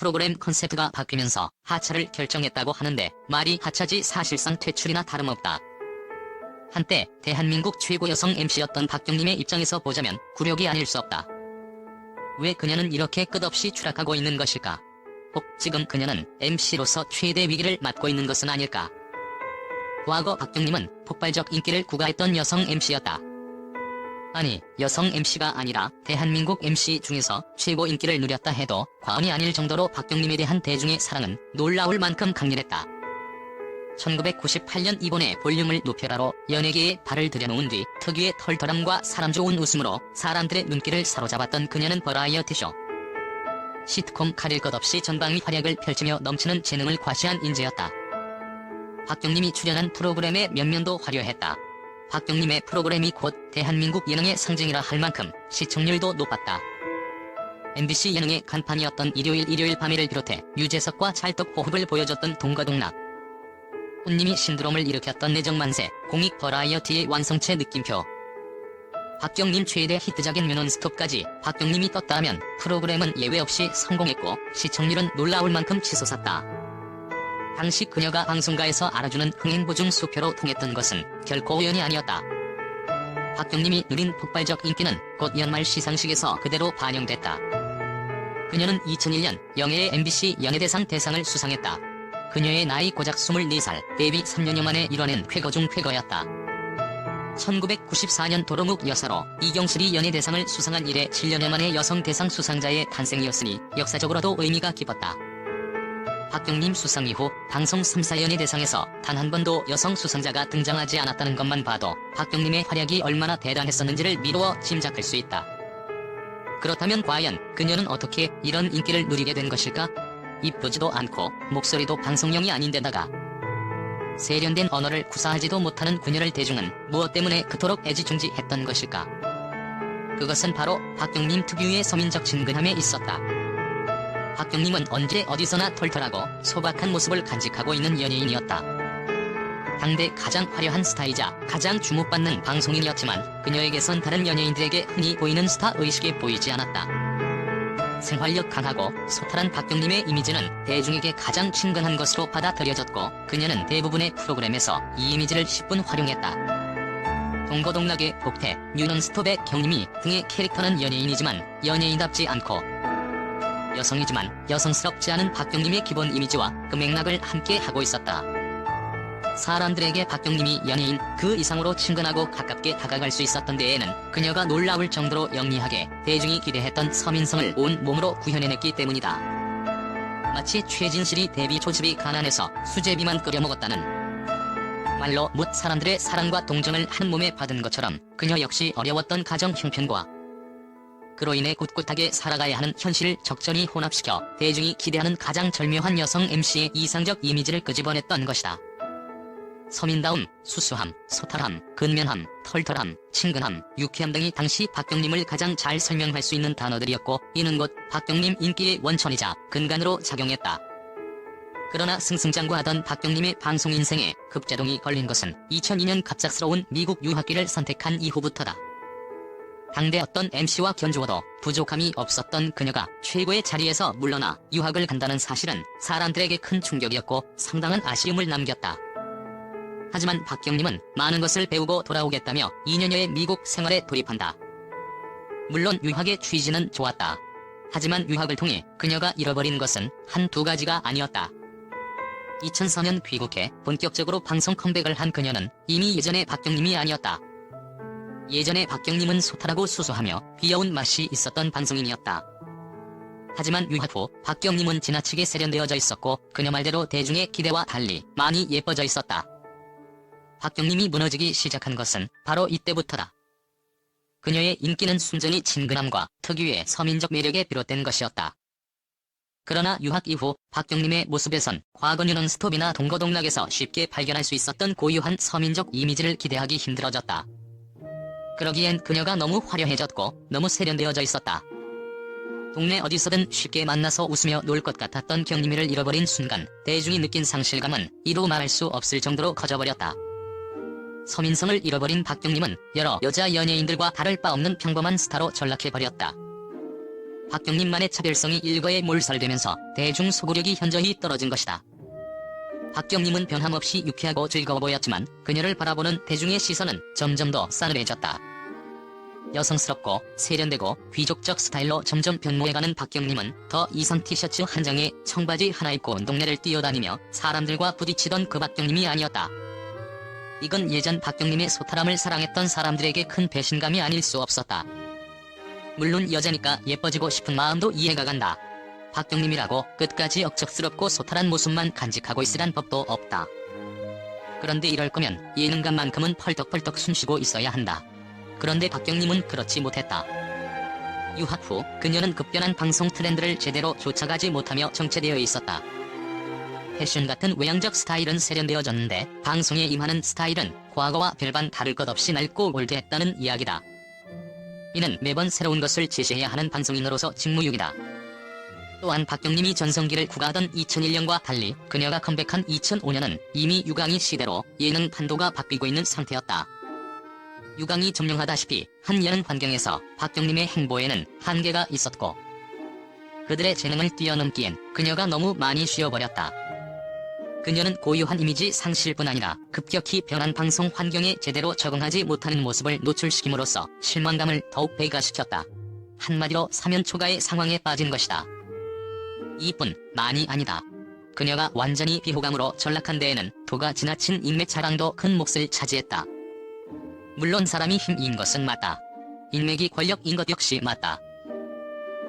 프로그램 컨셉트가 바뀌면서 하차를 결정했다고 하는데 말이 하차지 사실상 퇴출이나 다름없다. 한때 대한민국 최고 여성 MC였던 박경림의 입장에서 보자면 굴욕이 아닐 수 없다. 왜 그녀는 이렇게 끝없이 추락하고 있는 것일까? 혹 지금 그녀는 MC로서 최대 위기를 맞고 있는 것은 아닐까? 과거 박경림은 폭발적 인기를 구가했던 여성 MC였다. 아니, 여성 MC가 아니라 대한민국 MC 중에서 최고 인기를 누렸다 해도 과언이 아닐 정도로 박경림에 대한 대중의 사랑은 놀라울 만큼 강렬했다. 1998년 이번에 볼륨을 높여라로 연예계에 발을 들여놓은 뒤 특유의 털털함과 사람 좋은 웃음으로 사람들의 눈길을 사로잡았던 그녀는 버라이어티쇼, 시트콤 가릴 것 없이 전방위 활약을 펼치며 넘치는 재능을 과시한 인재였다. 박경림이 출연한 프로그램의 면면도 화려했다. 박경림의 프로그램이 곧 대한민국 예능의 상징이라 할 만큼 시청률도 높았다. MBC 예능의 간판이었던 일요일 밤에를 비롯해 유재석과 찰떡호흡을 보여줬던 동거동락, 혼님이 신드롬을 일으켰던 내정만세, 공익 버라이어티의 완성체 느낌표, 박경림 최대 히트작인 뮤논스톱까지 박경림이 떴다면 프로그램은 예외 없이 성공했고 시청률은 놀라울 만큼 치솟았다. 당시 그녀가 방송가에서 알아주는 흥행보증 수표로 통했던 것은 결코 우연이 아니었다. 박경림이 누린 폭발적 인기는 곧 연말 시상식에서 그대로 반영됐다. 그녀는 2001년 영예의 MBC 연예대상 대상을 수상했다. 그녀의 나이 고작 24살, 데뷔 3년여 만에 이뤄낸 쾌거 중 쾌거였다. 1994년 도로묵 여사로 이경슬이 연예대상을 수상한 이래 7년여 만에 여성 대상 수상자의 탄생이었으니 역사적으로도 의미가 깊었다. 박경림 수상 이후 방송 3사 연예대상에서 단 한 번도 여성 수상자가 등장하지 않았다는 것만 봐도 박경림의 활약이 얼마나 대단했었는지를 미루어 짐작할 수 있다. 그렇다면 과연 그녀는 어떻게 이런 인기를 누리게 된 것일까? 이쁘지도 않고 목소리도 방송용이 아닌데다가 세련된 언어를 구사하지도 못하는 그녀를 대중은 무엇 때문에 그토록 애지중지했던 것일까? 그것은 바로 박경림 특유의 서민적 친근함에 있었다. 박경림은 언제 어디서나 털털하고 소박한 모습을 간직하고 있는 연예인이었다. 당대 가장 화려한 스타이자 가장 주목받는 방송인이었지만 그녀에게선 다른 연예인들에게 흔히 보이는 스타 의식이 보이지 않았다. 생활력 강하고 소탈한 박경림의 이미지는 대중에게 가장 친근한 것으로 받아들여졌고 그녀는 대부분의 프로그램에서 이 이미지를 10분 활용했다. 동거동락의 복태, 뮤논스톱의 경림이 등의 캐릭터는 연예인이지만 연예인답지 않고 여성이지만 여성스럽지 않은 박경림의 기본 이미지와 그 맥락을 함께 하고 있었다. 사람들에게 박경림이 연예인 그 이상으로 친근하고 가깝게 다가갈 수 있었던 데에는 그녀가 놀라울 정도로 영리하게 대중이 기대했던 서민성을 온 몸으로 구현해냈기 때문이다. 마치 최진실이 데뷔 초집이 가난해서 수제비만 끓여 먹었다는 말로 못 사람들의 사랑과 동정을 한 몸에 받은 것처럼 그녀 역시 어려웠던 가정 형편과 그로 인해 꿋꿋하게 살아가야 하는 현실을 적절히 혼합시켜 대중이 기대하는 가장 절묘한 여성 MC의 이상적 이미지를 끄집어냈던 것이다. 서민다움, 수수함, 소탈함, 근면함, 털털함, 친근함, 유쾌함 등이 당시 박경림을 가장 잘 설명할 수 있는 단어들이었고 이는 곧 박경림 인기의 원천이자 근간으로 작용했다. 그러나 승승장구하던 박경림의 방송 인생에 급제동이 걸린 것은 2002년 갑작스러운 미국 유학기를 선택한 이후부터다. 당대 어떤 MC와 견주어도 부족함이 없었던 그녀가 최고의 자리에서 물러나 유학을 간다는 사실은 사람들에게 큰 충격이었고 상당한 아쉬움을 남겼다. 하지만 박경림은 많은 것을 배우고 돌아오겠다며 2년여의 미국 생활에 돌입한다. 물론 유학의 취지는 좋았다. 하지만 유학을 통해 그녀가 잃어버린 것은 한두 가지가 아니었다. 2004년 귀국해 본격적으로 방송 컴백을 한 그녀는 이미 예전의 박경림이 아니었다. 예전에 박경림은 소탈하고 수수하며 귀여운 맛이 있었던 방송인이었다. 하지만 유학 후 박경림은 지나치게 세련되어져 있었고 그녀 말대로 대중의 기대와 달리 많이 예뻐져 있었다. 박경림이 무너지기 시작한 것은 바로 이때부터다. 그녀의 인기는 순전히 친근함과 특유의 서민적 매력에 비롯된 것이었다. 그러나 유학 이후 박경림의 모습에선 과거 뮤논스톱이나 동거동락에서 쉽게 발견할 수 있었던 고유한 서민적 이미지를 기대하기 힘들어졌다. 그러기엔 그녀가 너무 화려해졌고 너무 세련되어져 있었다. 동네 어디서든 쉽게 만나서 웃으며 놀 것 같았던 경림이를 잃어버린 순간 대중이 느낀 상실감은 이루 말할 수 없을 정도로 커져버렸다. 서민성을 잃어버린 박경림은 여러 여자 연예인들과 다를 바 없는 평범한 스타로 전락해버렸다. 박경림만의 차별성이 일거에 몰살되면서 대중 소구력이 현저히 떨어진 것이다. 박경림은 변함없이 유쾌하고 즐거워 보였지만 그녀를 바라보는 대중의 시선은 점점 더 싸늘해졌다. 여성스럽고 세련되고 귀족적 스타일로 점점 변모해가는 박경림은 더 이상 티셔츠 한 장에 청바지 하나 입고 동네를 뛰어다니며 사람들과 부딪히던 그 박경림이 아니었다. 이건 예전 박경림의 소탈함을 사랑했던 사람들에게 큰 배신감이 아닐 수 없었다. 물론 여자니까 예뻐지고 싶은 마음도 이해가 간다. 박경림이라고 끝까지 억척스럽고 소탈한 모습만 간직하고 있으란 법도 없다. 그런데 이럴 거면 예능감만큼은 펄떡펄떡 숨쉬고 있어야 한다. 그런데 박경림은 그렇지 못했다. 유학 후 그녀는 급변한 방송 트렌드를 제대로 쫓아가지 못하며 정체되어 있었다. 패션 같은 외향적 스타일은 세련되어졌는데 방송에 임하는 스타일은 과거와 별반 다를 것 없이 낡고 올드했다는 이야기다. 이는 매번 새로운 것을 제시해야 하는 방송인으로서 직무유기다. 또한 박경림이 전성기를 구가하던 2001년과 달리 그녀가 컴백한 2005년은 이미 유강의 시대로 예능 판도가 바뀌고 있는 상태였다. 유강이 점령하다시피 한 예능 환경에서 박경림의 행보에는 한계가 있었고 그들의 재능을 뛰어넘기엔 그녀가 너무 많이 쉬어버렸다. 그녀는 고유한 이미지 상실뿐 아니라 급격히 변한 방송 환경에 제대로 적응하지 못하는 모습을 노출시킴으로써 실망감을 더욱 배가시켰다. 한마디로 사면초가의 상황에 빠진 것이다. 이뿐만이 아니다. 그녀가 완전히 비호감으로 전락한 데에는 도가 지나친 인맥 자랑도 큰 몫을 차지했다. 물론 사람이 힘인 것은 맞다. 인맥이 권력인 것 역시 맞다.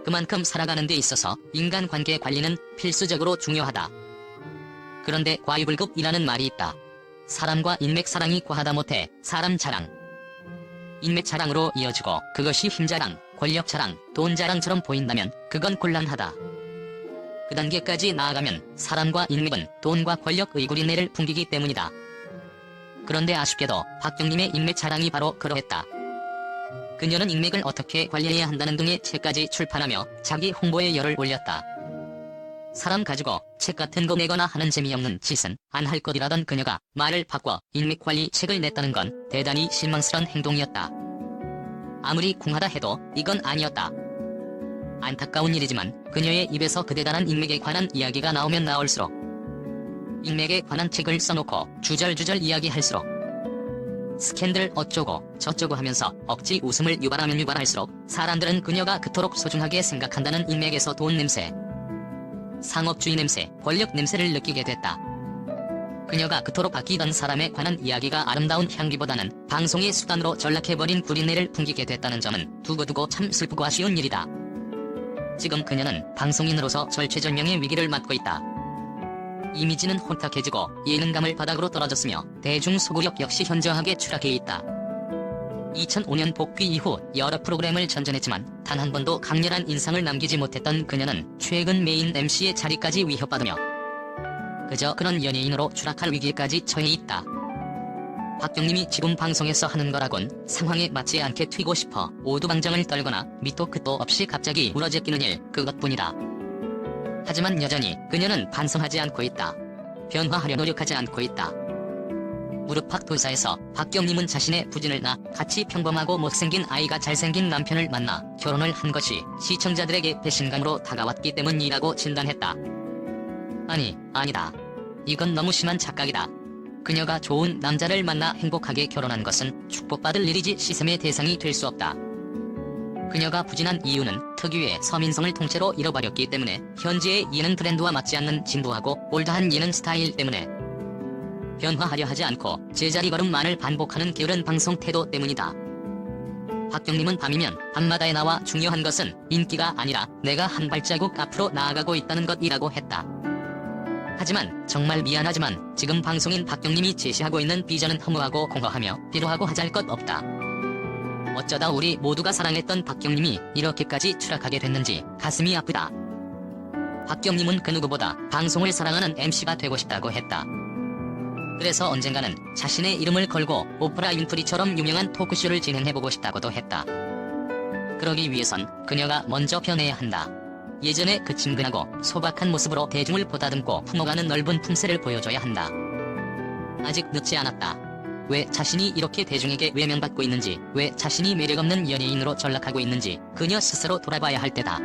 그만큼 살아가는 데 있어서 인간관계 관리는 필수적으로 중요하다. 그런데 과유불급이라는 말이 있다. 사람과 인맥 사랑이 과하다 못해 사람 자랑, 인맥 자랑으로 이어지고 그것이 힘자랑, 권력 자랑, 돈 자랑처럼 보인다면 그건 곤란하다. 그 단계까지 나아가면 사람과 인맥은 돈과 권력 의구리내를 풍기기 때문이다. 그런데 아쉽게도 박경림의 인맥 자랑이 바로 그러했다. 그녀는 인맥을 어떻게 관리해야 한다는 등의 책까지 출판하며 자기 홍보에 열을 올렸다. 사람 가지고 책 같은 거 내거나 하는 재미없는 짓은 안 할 것이라던 그녀가 말을 바꿔 인맥 관리 책을 냈다는 건 대단히 실망스러운 행동이었다. 아무리 궁하다 해도 이건 아니었다. 안타까운 일이지만 그녀의 입에서 그 대단한 인맥에 관한 이야기가 나오면 나올수록 인맥에 관한 책을 써놓고 주절주절 이야기할수록 스캔들 어쩌고 저쩌고 하면서 억지 웃음을 유발하면 유발할수록 사람들은 그녀가 그토록 소중하게 생각한다는 인맥에서 돈 냄새, 상업주의 냄새, 권력 냄새를 느끼게 됐다. 그녀가 그토록 아끼던 사람에 관한 이야기가 아름다운 향기보다는 방송의 수단으로 전락해버린 구린내를 풍기게 됐다는 점은 두고두고 참 슬프고 아쉬운 일이다. 지금 그녀는 방송인으로서 절체절명의 위기를 맞고 있다. 이미지는 혼탁해지고 예능감을 바닥으로 떨어졌으며 대중 소구력 역시 현저하게 추락해 있다. 2005년 복귀 이후 여러 프로그램을 전전했지만 단 한 번도 강렬한 인상을 남기지 못했던 그녀는 최근 메인 MC의 자리까지 위협받으며 그저 그런 연예인으로 추락할 위기에까지 처해 있다. 박경림이 지금 방송에서 하는 거라곤 상황에 맞지 않게 튀고 싶어 오두방정을 떨거나 밑도 끝도 없이 갑자기 우러제끼는 일, 그것뿐이다. 하지만 여전히 그녀는 반성하지 않고 있다. 변화하려 노력하지 않고 있다. 무릎팍 도사에서 박경림은 자신의 부진을 나 같이 평범하고 못생긴 아이가 잘생긴 남편을 만나 결혼을 한 것이 시청자들에게 배신감으로 다가왔기 때문이라고 진단했다. 아니다. 이건 너무 심한 착각이다. 그녀가 좋은 남자를 만나 행복하게 결혼한 것은 축복받을 일이지 시샘의 대상이 될 수 없다. 그녀가 부진한 이유는 특유의 서민성을 통째로 잃어버렸기 때문에 현재의 예능 트렌드와 맞지 않는 진부하고 올드한 예능 스타일 때문에 변화하려 하지 않고 제자리 걸음만을 반복하는 게으른 방송 태도 때문이다. 박경림은 밤이면 밤마다에 나와 중요한 것은 인기가 아니라 내가 한 발자국 앞으로 나아가고 있다는 것이라고 했다. 하지만 정말 미안하지만 지금 방송인 박경림이 제시하고 있는 비전은 허무하고 공허하며 필요하고 하잘 것 없다. 어쩌다 우리 모두가 사랑했던 박경림이 이렇게까지 추락하게 됐는지 가슴이 아프다. 박경림은 그 누구보다 방송을 사랑하는 MC가 되고 싶다고 했다. 그래서 언젠가는 자신의 이름을 걸고 오프라 윈프리처럼 유명한 토크쇼를 진행해보고 싶다고도 했다. 그러기 위해선 그녀가 먼저 변해야 한다. 예전에 그 친근하고 소박한 모습으로 대중을 보다듬고 품어가는 넓은 품새를 보여줘야 한다. 아직 늦지 않았다. 왜 자신이 이렇게 대중에게 외면받고 있는지, 왜 자신이 매력없는 연예인으로 전락하고 있는지 그녀 스스로 돌아봐야 할 때다.